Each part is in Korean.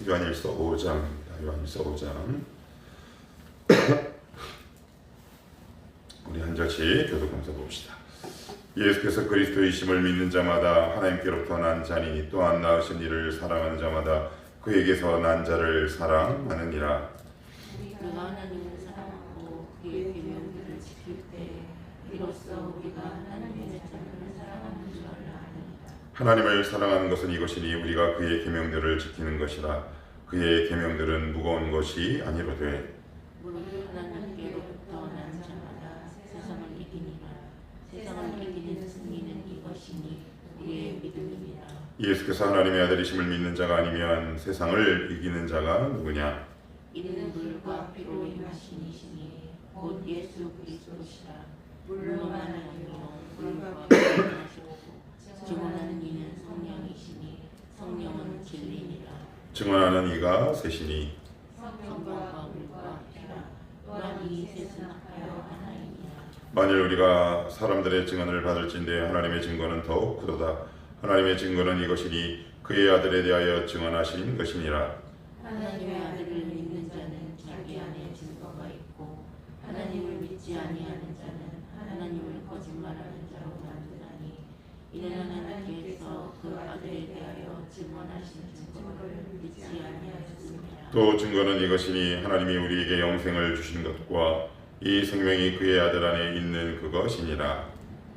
요한일서 5장입니다. 요한일서 5장. 우리 한 절씩 교독하면서 봅시다. 예수께서 그리스도이심을 믿는 자마다 하나님께로부터 난 자니 또한 낳으신 이를 사랑하는 자마다 그에게서 난 자를 사랑하느니라. 우리가 하나님을 사랑하고 그의 계명들을 지킬 때 이로써 우리가 하나님의 자녀를 사랑하는 줄 아느니라. 하나님을 사랑하는 것은 이것이니 우리가 그의 계명들을 지키는 것이라. 그의 계명들은 무거운 것이 아니로되 무릇 하나님께로부터 난 자마다 세상을 이기니라. 세상을 이기는 승리는 이것이니 우리의 믿음이니라. 예수께서 하나님의 아들이심을 믿는 자가 아니면 세상을 이기는 자가 누구냐? 이는 물과 피로 임하신 이시니 곧 예수 그리스도시라. 물로만 하나님이요 물과 피로 임하시고 증언하는 이는 성령이시니 성령은 진리니라. 증언하는 이가 셋이니 성령과 물과 피라. 또한 이 셋은 하여 하나이니라. 만일 우리가 사람들의 증언을 받을진대 하나님의 증거는 더욱 크도다. 하나님의 증거는 이것이니 그의 아들에 대하여 증언하신 것이니라. 하나님의 아들을 믿는 자는 자기 안에 증거가 있고 하나님을 믿지 아니하는 자는 하나님을 거짓말하는 자로 만드나니 이는 하나님께서 그 아들에 대하여 증언하신 증거를 믿지 아니하였습니다. 또 증거는 이것이니 하나님이 우리에게 영생을 주신 것과 이 생명이 그의 아들 안에 있는 그것이니라.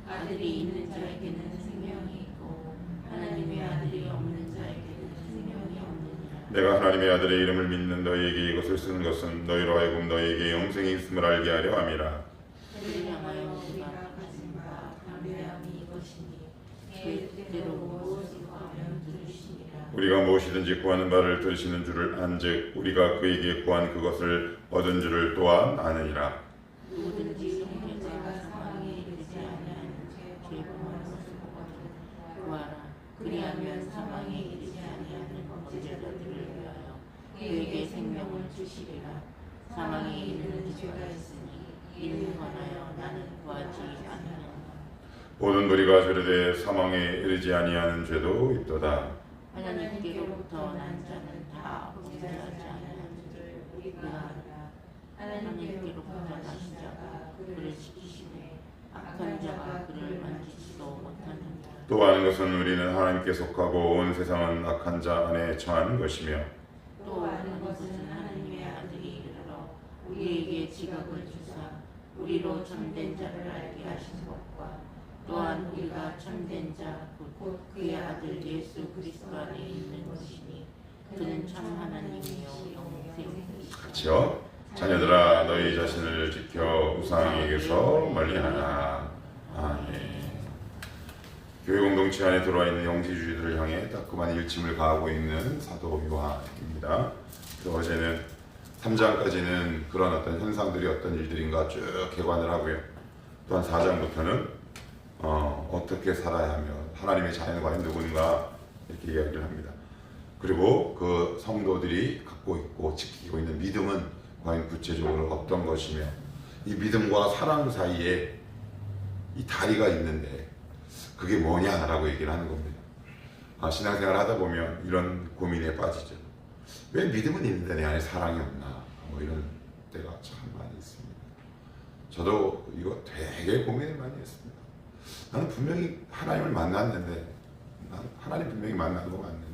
아들이 있는 자에게는 생명이 있고 하나님의 아들이 없는 자에게는 생명이 없느니라. 내가 하나님의 아들의 이름을 믿는 너희에게 이것을 쓰는 것은 너희로 하여금 너희에게 영생이 있음을 알게 하려 함이라. 그를 향하여 우리가 가진 바 담대함이 이것이니 그 뜻대로 무엇을 구하면 들으시니라. 우리가 무엇이든지 구하는 바를 들으시는 줄을 안즉 우리가 그에게 구한 그것을 얻은 줄을 또한 아느니라. 누구든지 형제가 사망에 이르지 아니하는 죄범한 것을 구하라. 그리하면 사망에 이르지 아니하는 범죄자들을 위하여 그에게 생명을 주시리라. 사망에 이르는 죄가 있으니 이는 권하여 나는 구하지 아니하노라. 모든 무리가 저르되 사망에 이르지 아니하는 죄도 있도다. 하나님께로부터 난 자는 다 범죄하지 아니하는 줄 우리가 알아. 하나님께로부터 나신 자가 그를 지키시되 악한 자가 그를 만지지도 못하느니라. 또 아는 것은 우리는 하나님께 속하고 온 세상은 악한 자 안에 처한 것이며 또 아는 것은 하나님의 아들이 이르러 우리에게 지각을 주사 우리로 참된 자를 알게 하신 것과 또한 우리가 참된 자 곧 그의 아들 예수 그리스도 안에 있는 것이니 그는 참 하나님이요 영생이시라. 그렇죠? 자녀들아 너희 자신을 지켜 우상에게서 멀리하라. 아멘. 교회 공동체 안에 들어와 있는 영지주의들을 향해 따끔한 일침을 가하고 있는 사도 요한입니다. 어제는 3장까지는 그런 어떤 현상들이 어떤 일들인가 쭉 개관을 하고요. 또한 4장부터는 어떻게 살아야 하며 하나님의 자녀는 과연 누군가 이렇게 이야기를 합니다. 그리고 그 성도들이 갖고 있고 지키고 있는 믿음은 과연 구체적으로 어떤 것이며 이 믿음과 사랑 사이에 이 다리가 있는데 그게 뭐냐라고 얘기를 하는 겁니다. 신앙생활 하다 보면 이런 고민에 빠지죠. 왜 믿음은 있는데 내 안에 사랑이 없나? 뭐 이런 때가 참 많이 있습니다. 저도 이거 되게 고민을 많이 했습니다. 나는 분명히 하나님을 만났는데, 나는 하나님 분명히 만난 거 맞는데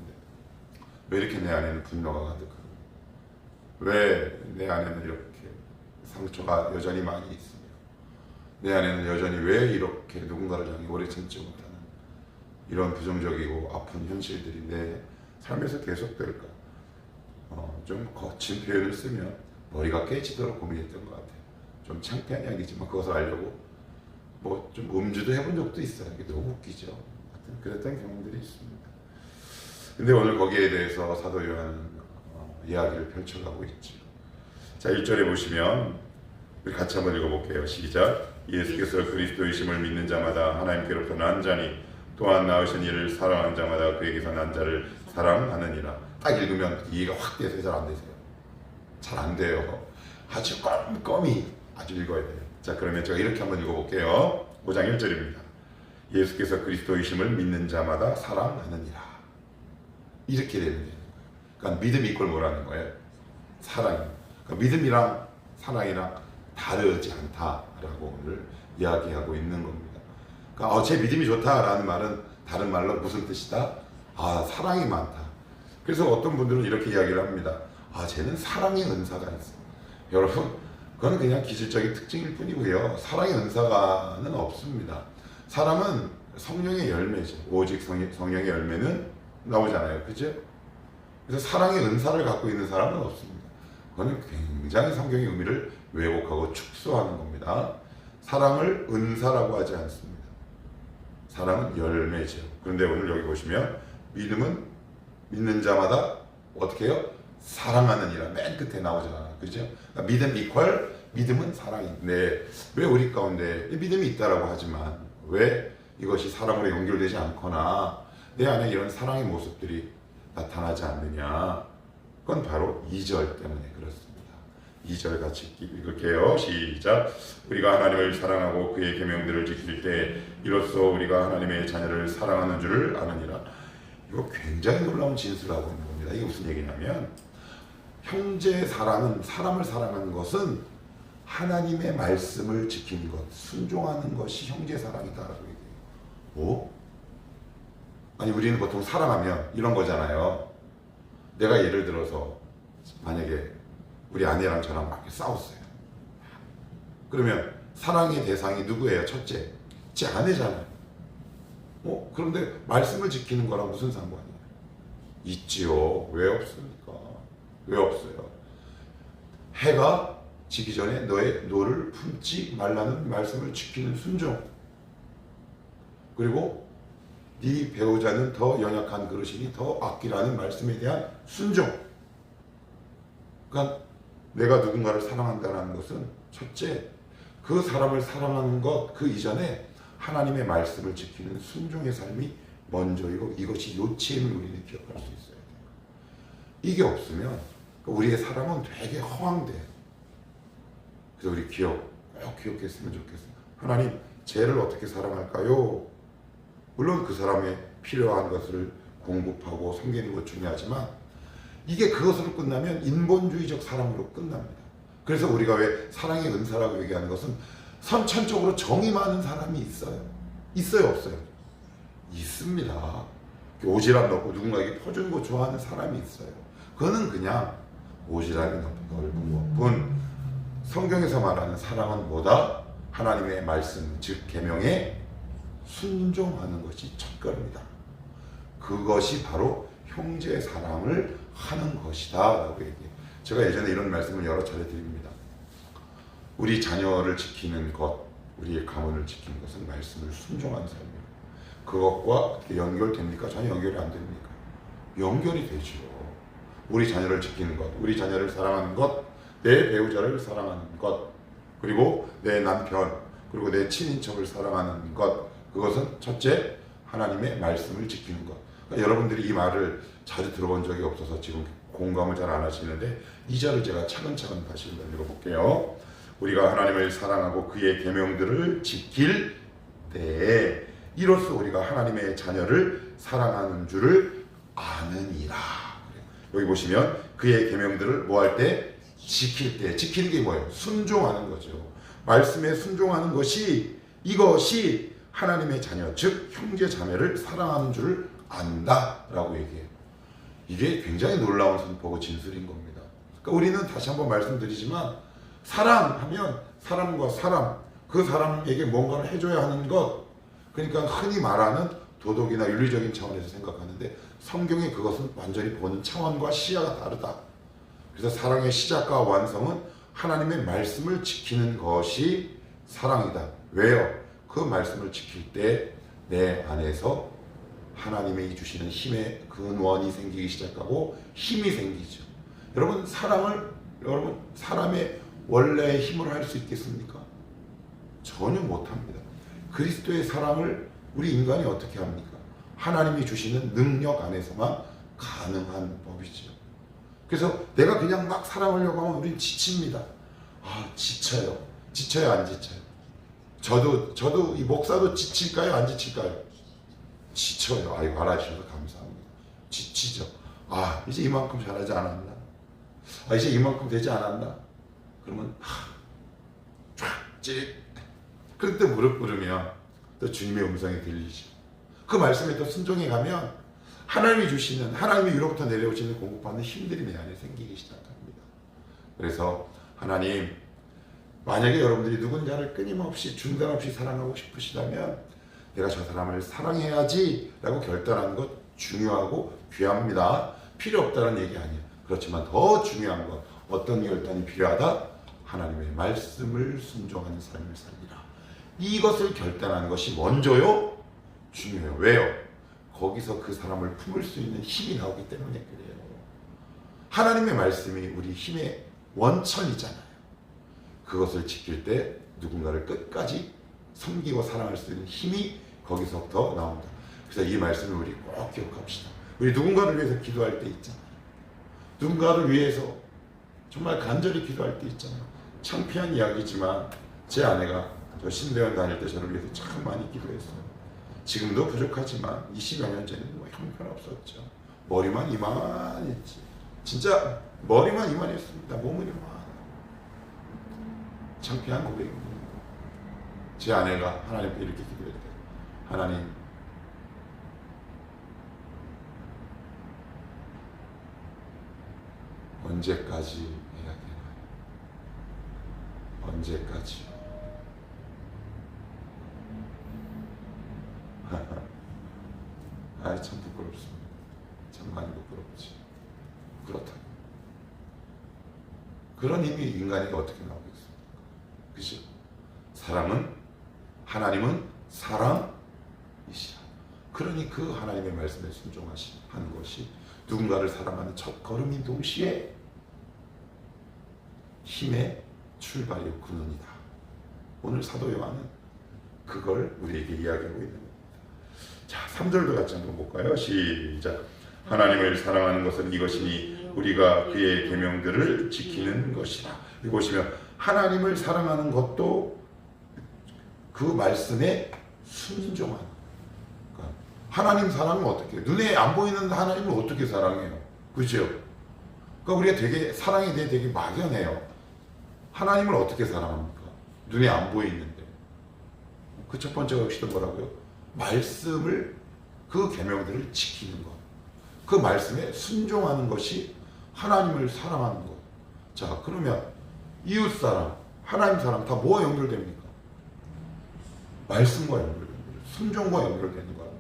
왜 이렇게 내 안에는 분노가 가득하고 왜 내 안에는 이렇게 상처가 여전히 많이 있으며 내 안에는 여전히 왜 이렇게 누군가를 향해 오래 참지 못하는 이런 부정적이고 아픈 현실들이 내 삶에서 계속될까? 좀 거친 표현을 쓰면 머리가 깨지도록 고민했던 것 같아요. 좀 창피한 이야기지만 그것을 알려고 뭐 좀 음주도 해본 적도 있어요. 이게 너무 웃기죠. 하여튼 그랬던 경험들이 있습니다. 근데 오늘 거기에 대해서 사도 요한은 이야기를 펼쳐가고 있죠. 자, 1절에 보시면 우리 같이 한번 읽어볼게요. 시작. 예수께서 그리스도이심을 믿는 자마다 하나님께로부터 난 자니 또한 낳으신 이를 사랑하는 자마다 그에게서 난 자를 사랑하느니라. 딱 읽으면 이해가 확 돼서 잘 안 되세요. 잘 안 돼요. 아주 꼼꼼히 아주 읽어야 돼요. 자, 그러면 제가 이렇게 한번 읽어볼게요. 5장 1절입니다. 예수께서 그리스도이심을 믿는 자마다 사랑하느니라. 이렇게 되는 거예요. 그러니까 믿음이 이걸 뭐라는 거예요? 사랑이. 그러니까 믿음이랑 사랑이랑 다르지 않다라고 오늘 이야기하고 있는 겁니다. 그러니까 제 믿음이 좋다라는 말은 다른 말로 무슨 뜻이다? 사랑이 많다. 그래서 어떤 분들은 이렇게 이야기를 합니다. 쟤는 사랑의 은사가 있어. 여러분, 그건 그냥 기질적인 특징일 뿐이고요. 사랑의 은사가는 없습니다. 사람은 성령의 열매죠. 오직 성령의 열매는 나오잖아요. 그죠? 그래서 사랑의 은사를 갖고 있는 사람은 없습니다. 그거는 굉장히 성경의 의미를 왜곡하고 축소하는 겁니다. 사랑을 은사라고 하지 않습니다. 사랑은 열매죠. 그런데 오늘 여기 보시면 믿음은 믿는 자마다 어떻게 해요? 사랑하느니라 맨 끝에 나오잖아요. 그죠? 그러니까 믿음 이퀄 믿음은 사랑인데 왜 우리 가운데 믿음이 있다라고 하지만 왜 이것이 사랑으로 연결되지 않거나 내 안에 이런 사랑의 모습들이 나타나지 않느냐? 그건 바로 2절 때문에 그렇습니다. 2절 같이 읽을게요. 시작. 우리가 하나님을 사랑하고 그의 계명들을 지킬 때 이로써 우리가 하나님의 자녀를 사랑하는 줄을 아느니라. 이거 굉장히 놀라운 진술하고 있는 겁니다. 이게 무슨 얘기냐면 형제 사랑은 사람을 사랑하는 것은 하나님의 말씀을 지키는 것, 순종하는 것이 형제 사랑이다라고 얘기해요. 뭐? 아니 우리는 보통 사랑하면 이런 거잖아요. 내가 예를 들어서 만약에 우리 아내랑 저랑 막 싸웠어요. 그러면 사랑의 대상이 누구예요? 첫째, 제 아내잖아요. 그런데 말씀을 지키는 거랑 무슨 상관이에요? 있지요. 왜 없습니까? 왜 없어요? 해가 지기 전에 노를 품지 말라는 말씀을 지키는 순종. 그리고 네 배우자는 더 연약한 그릇이니 더 아끼라는 말씀에 대한 순종. 그러니까 내가 누군가를 사랑한다는 것은 첫째, 그 사람을 사랑하는 것 그 이전에 하나님의 말씀을 지키는 순종의 삶이 먼저이고 이것이 요체임을 우리는 기억할 수 있어야 돼요. 이게 없으면 우리의 사랑은 되게 허황돼. 그래서 우리 꼭 기억했으면 좋겠어요. 하나님, 쟤를 어떻게 사랑할까요? 물론 그 사람의 필요한 것을 공급하고 섬기는 것 중요하지만 이게 그것으로 끝나면 인본주의적 사랑으로 끝납니다. 그래서 우리가 왜 사랑의 은사라고 얘기하는 것은 선천적으로 정이 많은 사람이 있어요. 있어요, 없어요? 있습니다. 오지랖 넓고 누군가에게 퍼주는 거 좋아하는 사람이 있어요. 그거는 그냥 오지랖이 넓은 것뿐. 성경에서 말하는 사랑은 뭐다? 하나님의 말씀, 즉 계명에 순종하는 것이 첫걸음이다. 그것이 바로 형제 사랑을 하는 것이다 라고 얘기해요. 제가 예전에 이런 말씀을 여러 차례 드립니다. 우리 자녀를 지키는 것, 우리의 가문을 지키는 것은 말씀을 순종하는 삶이에요. 그것과 어떻게 연결됩니까? 전혀 연결이 안 됩니까? 연결이 되죠. 우리 자녀를 지키는 것, 우리 자녀를 사랑하는 것, 내 배우자를 사랑하는 것, 그리고 내 남편, 그리고 내 친인척을 사랑하는 것, 그것은 첫째, 하나님의 말씀을 지키는 것. 그러니까 여러분들이 이 말을 자주 들어본 적이 없어서 지금 공감을 잘 안 하시는데 이 절을 제가 차근차근 다시 읽어볼게요. 우리가 하나님을 사랑하고 그의 계명들을 지킬 때에 이로써 우리가 하나님의 자녀를 사랑하는 줄을 아느니라. 여기 보시면 그의 계명들을 뭐 할 때? 지킬 때. 지키는 게 뭐예요? 순종하는 거죠. 말씀에 순종하는 것이 이것이 하나님의 자녀, 즉 형제 자매를 사랑하는 줄을 안다라고 얘기해요. 이게 굉장히 놀라운 선포고 진술인 겁니다. 그러니까 우리는 다시 한번 말씀드리지만 사랑하면 사람과 사람, 그 사람에게 뭔가를 해줘야 하는 것, 그러니까 흔히 말하는 도덕이나 윤리적인 차원에서 생각하는데 성경의 그것은 완전히 보는 차원과 시야가 다르다. 그래서 사랑의 시작과 완성은 하나님의 말씀을 지키는 것이 사랑이다. 왜요? 그 말씀을 지킬 때 내 안에서 하나님이 주시는 힘의 근원이 생기기 시작하고 힘이 생기죠. 여러분 사람의 원래의 힘으로 할 수 있겠습니까? 전혀 못합니다. 그리스도의 사랑을 우리 인간이 어떻게 합니까? 하나님이 주시는 능력 안에서만 가능한 법이죠. 그래서 내가 그냥 막 사랑하려고 하면 우린 지칩니다. 지쳐요. 지쳐요, 안 지쳐요? 저도 이 목사도 지칠까요, 안 지칠까요? 지쳐요. 알아주셔서 감사합니다. 지치죠. 아, 이제 이만큼 잘하지 않았나? 아, 이제 이만큼 되지 않았나? 그러면 쫙 찍. 그런데 무릎 꿇으면 또 주님의 음성이 들리죠. 그 말씀에 또 순종해 가면 하나님이 주시는, 하나님이 위로부터 내려오시는 공급받는 힘들이 내 안에 생기기 시작합니다. 그래서 하나님, 만약에 여러분들이 누군가를 끊임없이 중단 없이 사랑하고 싶으시다면 내가 저 사람을 사랑해야지 라고 결단하는 것 중요하고 귀합니다. 필요 없다는 얘기 아니에요. 그렇지만 더 중요한 건 어떤 결단이 필요하다? 하나님의 말씀을 순종하는 삶을 살리라. 이것을 결단하는 것이 먼저요? 중요해요. 왜요? 거기서 그 사람을 품을 수 있는 힘이 나오기 때문에 그래요. 하나님의 말씀이 우리 힘의 원천이잖아요. 그것을 지킬 때 누군가를 끝까지 섬기고 사랑할 수 있는 힘이 거기서부터 나온다. 그래서 이 말씀을 우리 꼭 기억합시다. 우리 누군가를 위해서 기도할 때 있잖아요. 누군가를 위해서 정말 간절히 기도할 때 있잖아요. 창피한 이야기지만 제 아내가 저 신대원 다닐 때 저를 위해서 참 많이 기도했어요. 지금도 부족하지만 20여 년 전에는 뭐 형편없었죠. 머리만 이만했지. 진짜 머리만 이만했습니다. 몸은 이만. 창피한 고백입니다. 제 아내가 하나님께 이렇게 기도했대요. 하나님, 언제까지 해야 되나요? 언제까지요? 아, 참 부끄럽습니다. 참 많이 부끄럽지. 그렇다고. 그런 힘이 인간에게 어떻게 나오겠습니까? 그죠? 사랑은, 하나님은 사랑이시라. 그러니 그 하나님의 말씀에 순종하는 것이 누군가를 사랑하는 첫 걸음인 동시에 힘의 출발이요, 근원이다. 오늘 사도 요한은 그걸 우리에게 이야기하고 있는 겁니다. 자, 3절도 같이 한번 볼까요? 시작. 하나님을 사랑하는 것은 이것이니 우리가 그의 계명들을 지키는 것이라. 여기 보시면 하나님을 사랑하는 것도 그 말씀에 순종하는. 그러니까 하나님 사랑은 어떻게 해요? 눈에 안 보이는 하나님을 어떻게 사랑해요? 그죠? 그러니까 우리가 되게 사랑에 대해 되게 막연해요. 하나님을 어떻게 사랑합니까? 눈에 안 보이는데. 그 첫 번째가 역시 뭐라고요? 말씀을, 그 계명들을 지키는 것. 그 말씀에 순종하는 것이 하나님을 사랑하는 것. 자, 그러면 이웃 사랑, 하나님 사랑 다 뭐와 연결됩니까? 말씀과 연결됩니다. 순종과 연결되는 거예요.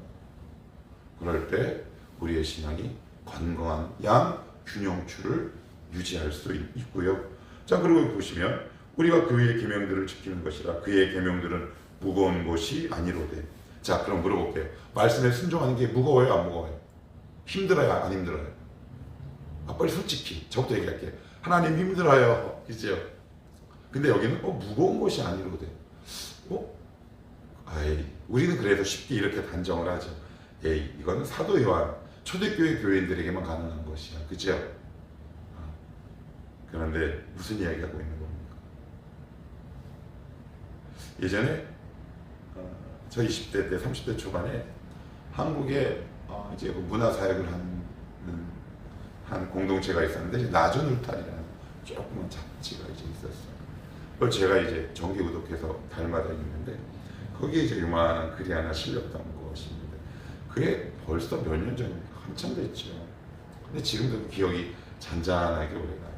그럴 때 우리의 신앙이 건강한 양 균형추를 유지할 수 있고요. 자, 그리고 보시면 우리가 그의 계명들을 지키는 것이라. 그의 계명들은 무거운 것이 아니로되. 자, 그럼 물어볼게요. 말씀에 순종하는 게 무거워요, 안 무거워요? 힘들어요, 안 힘들어요? 아, 빨리 솔직히 저부터 얘기할게요. 하나님 힘들어요, 그죠? 근데 여기는 무거운 것이 아니로되. 아이, 우리는 그래도 쉽게 이렇게 단정을 하죠. 에이, 이거는 사도 요한 초대교회 교인들에게만 가능한 것이야, 그죠? 그런데 무슨 이야기하고 있는 겁니까? 예전에 저 20대 때, 30대 초반에 한국에 이제 문화사역을 한 공동체가 있었는데, 이제 나주눌탈이라는 조그만 잡지가 이제 있었어요. 그걸 제가 이제 정기 구독해서 달마다 읽는데, 거기에 이제 요만한 글이 하나 실렸던 것이 있는데, 그게 벌써 몇 년 전입니까? 한참 됐죠. 근데 지금도 기억이 잔잔하게 오래가요.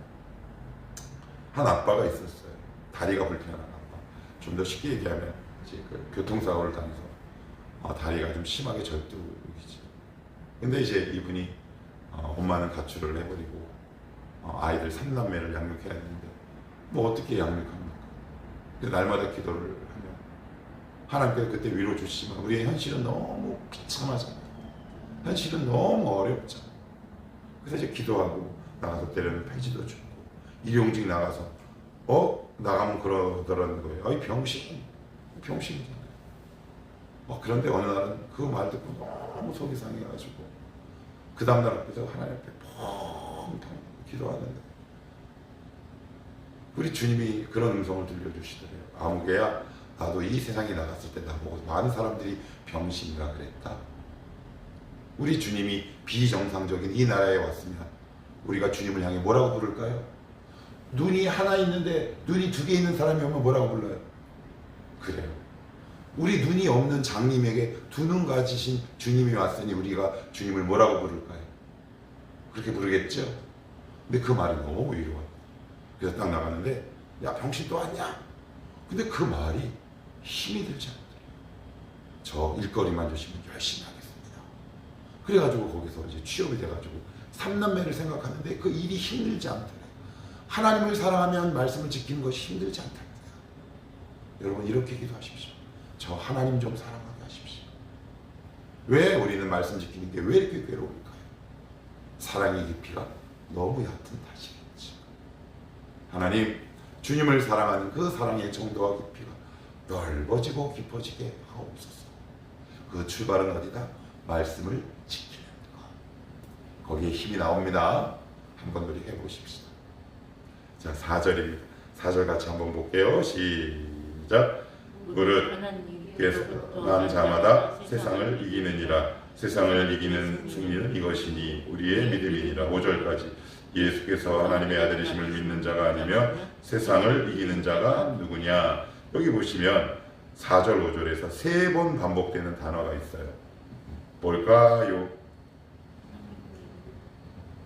한 아빠가 있었어요. 다리가 불편한 아빠. 좀 더 쉽게 얘기하면 이제 그 교통사고를 당해서 다리가 좀 심하게 절뚝이지. 근데 이제 이분이 엄마는 가출을 해버리고 아이들 3남매를 양육해야 되는데 뭐 어떻게 양육합니까? 근데 날마다 기도를 하면 하나님께서 그때 위로 주시지만 우리의 현실은 너무 비참하잖아요. 현실은 너무 어렵잖아요. 그래서 이제 기도하고 나가서 때려는 폐지도 주고 일용직 나가서 나가면 그러더라는 거예요. 어이 병신이잖아요. 그런데 어느 날은 그 말 듣고 너무 속이 상해가지고 그 다음날 앞에서 하나님 앞에 펑펑 기도하는데 우리 주님이 그런 음성을 들려주시더래요. 아무개야, 나도 이 세상에 나갔을 때 나보고 많은 사람들이 병신이라 그랬다. 우리 주님이 비정상적인 이 나라에 왔으면 우리가 주님을 향해 뭐라고 부를까요? 눈이 하나 있는데 눈이 두 개 있는 사람이 오면 뭐라고 불러요? 그래요. 우리 눈이 없는 장님에게 두 눈 가지신 주님이 왔으니 우리가 주님을 뭐라고 부를까요? 그렇게 부르겠죠? 근데 그 말이 너무 위로워요. 그래서 딱 나가는데 야 병신 또 왔냐? 근데 그 말이 힘이 들지 않더래요. 저 일거리만 주시면 열심히 하겠습니다. 그래가지고 거기서 이제 취업이 돼가지고 삼남매를 생각하는데 그 일이 힘들지 않더래요. 하나님을 사랑하면 말씀을 지키는 것이 힘들지 않답니다. 여러분 이렇게 기도하십시오. 저 하나님 좀 사랑하게 하십시오. 왜 우리는 말씀 지키는 게 왜 이렇게 괴로울까요? 사랑의 깊이가 너무 얕은 탓이겠죠. 하나님 주님을 사랑하는 그 사랑의 정도와 깊이가 넓어지고 깊어지게 하옵소서. 그 출발은 어디다? 말씀을 지키는 것. 거기에 힘이 나옵니다. 한번 우리 해보십시다. 자, 4절입니다. 4절 같이 한번 볼게요. 시작. 무릇 께서 난 자마다 세상을 이기느니라. 세상을 이기는 승리는 이것이니 우리의 믿음이니라. 5절까지 예수께서 하나님의 아들이심을 믿는 자가 아니면 세상을 이기는 자가 누구냐. 여기 보시면 4절 5절에서 3번 반복되는 단어가 있어요. 뭘까요?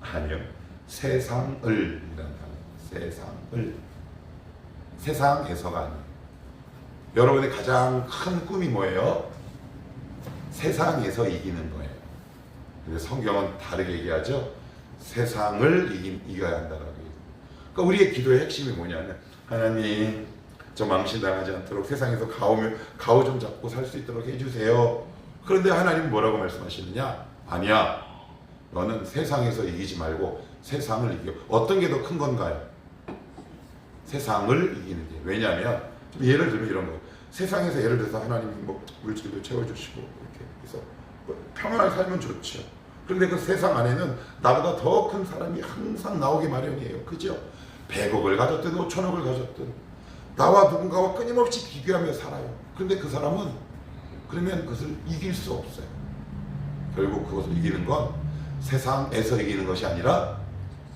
아니요. 세상을 이라는 단어. 세상을. 세상에서가 아니에요. 여러분의 가장 큰 꿈이 뭐예요? 세상에서 이기는 거예요. 근데 성경은 다르게 얘기하죠. 세상을 이겨야 한다라고 얘기해요. 그러니까 우리의 기도의 핵심이 뭐냐면 하나님 저 망신당하지 않도록 세상에서 가오 좀 잡고 살 수 있도록 해주세요. 그런데 하나님은 뭐라고 말씀하시느냐? 아니야. 너는 세상에서 이기지 말고 세상을 이겨. 어떤 게 더 큰 건가요? 세상을 이기는 게. 왜냐하면 예를 들면 이런 거. 세상에서 예를 들어서 하나님이 뭐 물질도 채워주시고 이렇게 해서 뭐 평안하게 살면 좋죠. 그런데 그 세상 안에는 나보다 더 큰 사람이 항상 나오기 마련이에요. 그죠? 100억을 가졌든 5천억을 가졌든 나와 누군가와 끊임없이 비교하며 살아요. 그런데 그 사람은 그러면 그것을 이길 수 없어요. 결국 그것을 이기는 건 세상에서 이기는 것이 아니라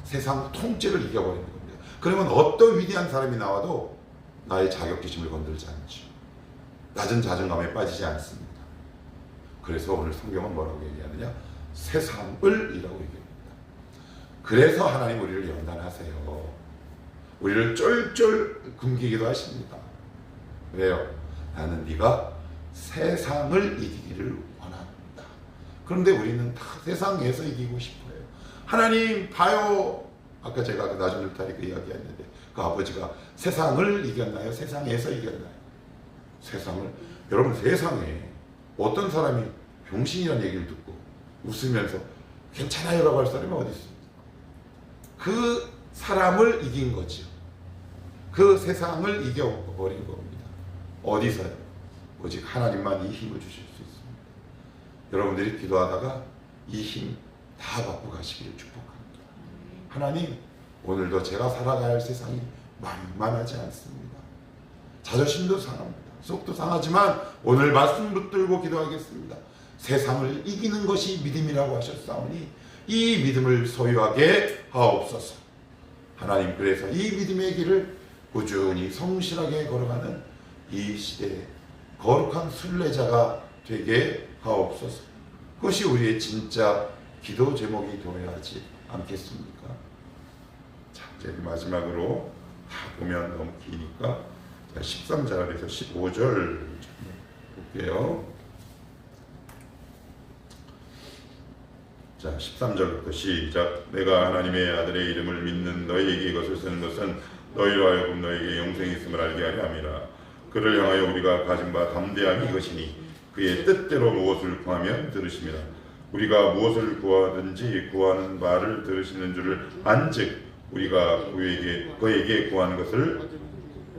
세상 통째를 이겨버리는 겁니다. 그러면 어떤 위대한 사람이 나와도 나의 자격지심을 건들지 않죠. 낮은 자존감에 빠지지 않습니다. 그래서 오늘 성경은 뭐라고 얘기하느냐? 세상을 이라고 얘기합니다. 그래서 하나님 우리를 연단하세요. 우리를 쫄쫄 굶기기도 하십니다. 왜요? 나는 네가 세상을 이기기를 원한다. 그런데 우리는 다 세상에서 이기고 싶어요. 하나님 봐요. 아까 제가 그 나중 들타리 그 이야기했는데 그 아버지가 세상을 이겼나요? 세상에서 이겼나요? 세상을. 여러분 세상에 어떤 사람이 병신이라는 얘기를 듣고 웃으면서 괜찮아요 라고 할 사람이 어디 있습니까? 그 사람을 이긴 거죠. 그 세상을 이겨버린 겁니다. 어디서요? 오직 하나님만 이 힘을 주실 수 있습니다. 여러분들이 기도하다가 이 힘 다 받고 가시기를 축복합니다. 하나님 오늘도 제가 살아가야 할 세상이 만만하지 않습니다. 자존심도 상합니다. 속도 상하지만 오늘 말씀 붙들고 기도하겠습니다. 세상을 이기는 것이 믿음이라고 하셨사오니 이 믿음을 소유하게 하옵소서. 하나님 그래서 이 믿음의 길을 꾸준히 성실하게 걸어가는 이 시대에 거룩한 순례자가 되게 하옵소서. 그것이 우리의 진짜 기도 제목이 되어야 하지 않겠습니까? 자, 이제 마지막으로 다 보면 너무 기니까 13절에서 15절 볼게요. 자, 13절부터 시작. 내가 하나님의 아들의 이름을 믿는 너희에게 이것을 쓰는 것은 너희로 하여금 너희에게 영생이 있음을 알게 하려 함이라. 그를 향하여 우리가 가진 바 담대함이 이것이니 그의 뜻대로 무엇을 구하면 들으심이라. 우리가 무엇을 구하든지 구하는 바를 들으시는 줄을 안즉 우리가 그에게 구하는 것을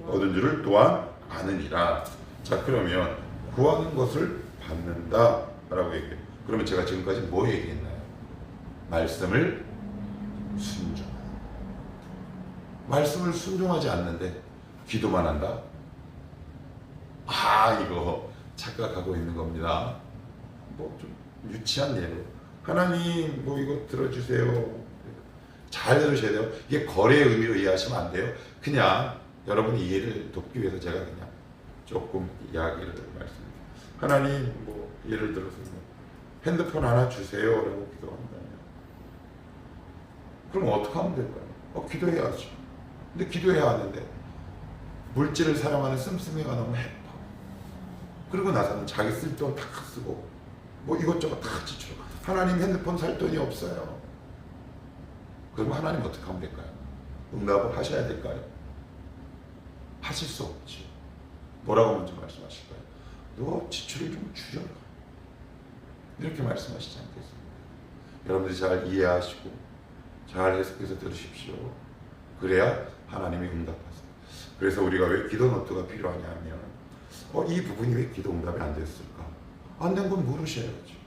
얻은 줄을 또한 아느니라. 자, 그러면 구하는 것을 받는다라고 얘기해요. 그러면 제가 지금까지 뭐 얘기했나요? 말씀을 순종한다. 말씀을 순종하지 않는데 기도만 한다? 이거 착각하고 있는 겁니다. 뭐 좀 유치한 예로 하나님 뭐 이거 들어주세요. 잘 들으셔야 돼요. 이게 거래의 의미로 이해하시면 안 돼요. 그냥 여러분이 이해를 돕기 위해서 제가 그냥 조금 이야기를 말씀드립니다. 하나님 뭐 예를 들어서 뭐 핸드폰 하나 주세요라고 기도한다면 그럼 어떻게 하면 될까요? 기도해야죠. 근데 기도해야 하는데 물질을 사용하는 씀씀이가 너무 해파. 그리고 나서는 자기 쓸 돈 다 쓰고 뭐 이것저것 다 지출하고 하나님 핸드폰 살 돈이 없어요. 그럼 하나님 어떻게 하면 될까요? 응답을 하셔야 될까요? 하실 수 없지. 뭐라고 먼저 말씀하실까요? 너 지출을 좀 줄여라. 이렇게 말씀하시지 않겠습니까? 여러분들이 잘 이해하시고 잘 해석해서 들으십시오. 그래야 하나님이 응답하세요. 그래서 우리가 왜 기도 노트가 필요하냐면 이 부분이 왜 기도 응답이 안 됐을까? 안 된 건 물으셔야죠.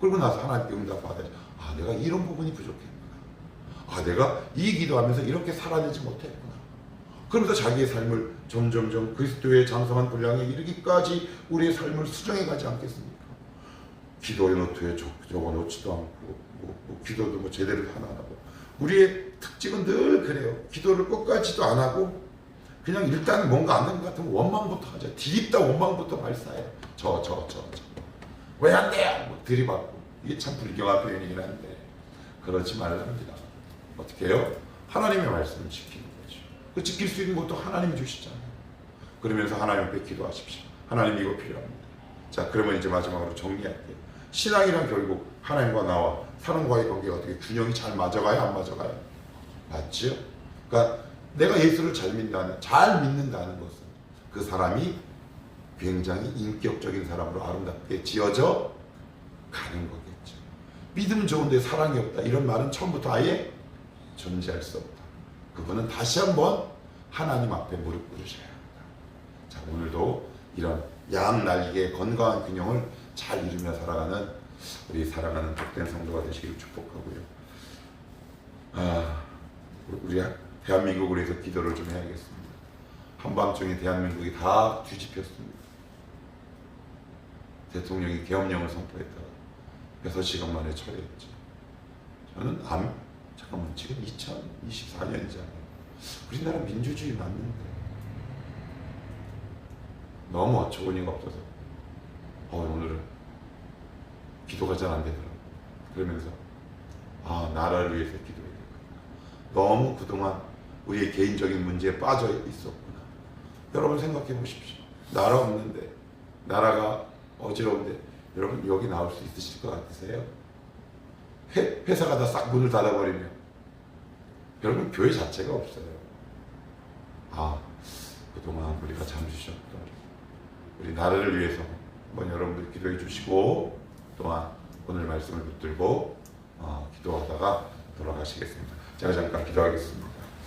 그리고 나서 하나님께 응답 받아야죠. 내가 이런 부분이 부족했구나. 내가 이 기도하면서 이렇게 살아내지 못했구나. 그러면서 자기의 삶을 점점점 그리스도의 장성한 분량에 이르기까지 우리의 삶을 수정해 가지 않겠습니까? 기도의 노트에 적어 놓지도 않고 기도도 뭐 제대로 하나 안 하고 우리의 특징은 늘 그래요. 기도를 끝까지도 안 하고 그냥 일단 뭔가 안 되는 것 같으면 원망부터 하죠. 디립다 원망부터 발사해요. 왜 안 돼요? 뭐 들이받고. 이게 참 불경한 표현이긴 한데 그러지 말랍니다. 어떻게 해요? 하나님의 말씀을 지키는 거죠. 그 지킬 수 있는 것도 하나님이 주시잖아요. 그러면서 하나님 앞에 기도하십시오. 하나님 이거 필요합니다. 자, 그러면 이제 마지막으로 정리할게요. 신앙이란 결국 하나님과 나와 사람과의 관계가 어떻게 균형이 잘 맞아가요? 안 맞아가요? 맞죠? 그러니까 내가 예수를 잘 믿는다는 것은 그 사람이 굉장히 인격적인 사람으로 아름답게 지어져 가는 거겠죠. 믿음 좋은데 사랑이 없다. 이런 말은 처음부터 아예 존재할 수 없다. 그분은 다시 한번 하나님 앞에 무릎 꿇으셔야 합니다. 자, 오늘도 이런 양날개의 건강한 균형을 잘 이루며 살아가는 우리 사랑하는 복된 성도가 되시기를 축복하고요. 우리 대한민국을 위해서 기도를 좀 해야겠습니다. 한밤중에 대한민국이 다 뒤집혔습니다. 대통령이 계엄령을 선포했다가 6시간 만에 철회했죠. 저는 잠깐만 지금 2024년이잖아요. 우리나라 민주주의 맞는데 너무 어처구니가 없어서 오늘은 기도가 잘 안 되더라고요. 그러면서 나라를 위해서 기도해야 되겠구나. 너무 그동안 우리의 개인적인 문제에 빠져 있었구나. 여러분 생각해 보십시오. 나라 없는데 나라가 어지러운데 여러분 여기 나올 수 있으실 것 같으세요? 회사가 다 싹 문을 닫아버리면 여러분 교회 자체가 없어요. 그동안 우리가 잠주셨던 우리 나라를 위해서 한번 여러분들 기도해 주시고 또한 오늘 말씀을 붙들고 기도하다가 돌아가시겠습니다. 제가 잠깐 기도하겠습니다.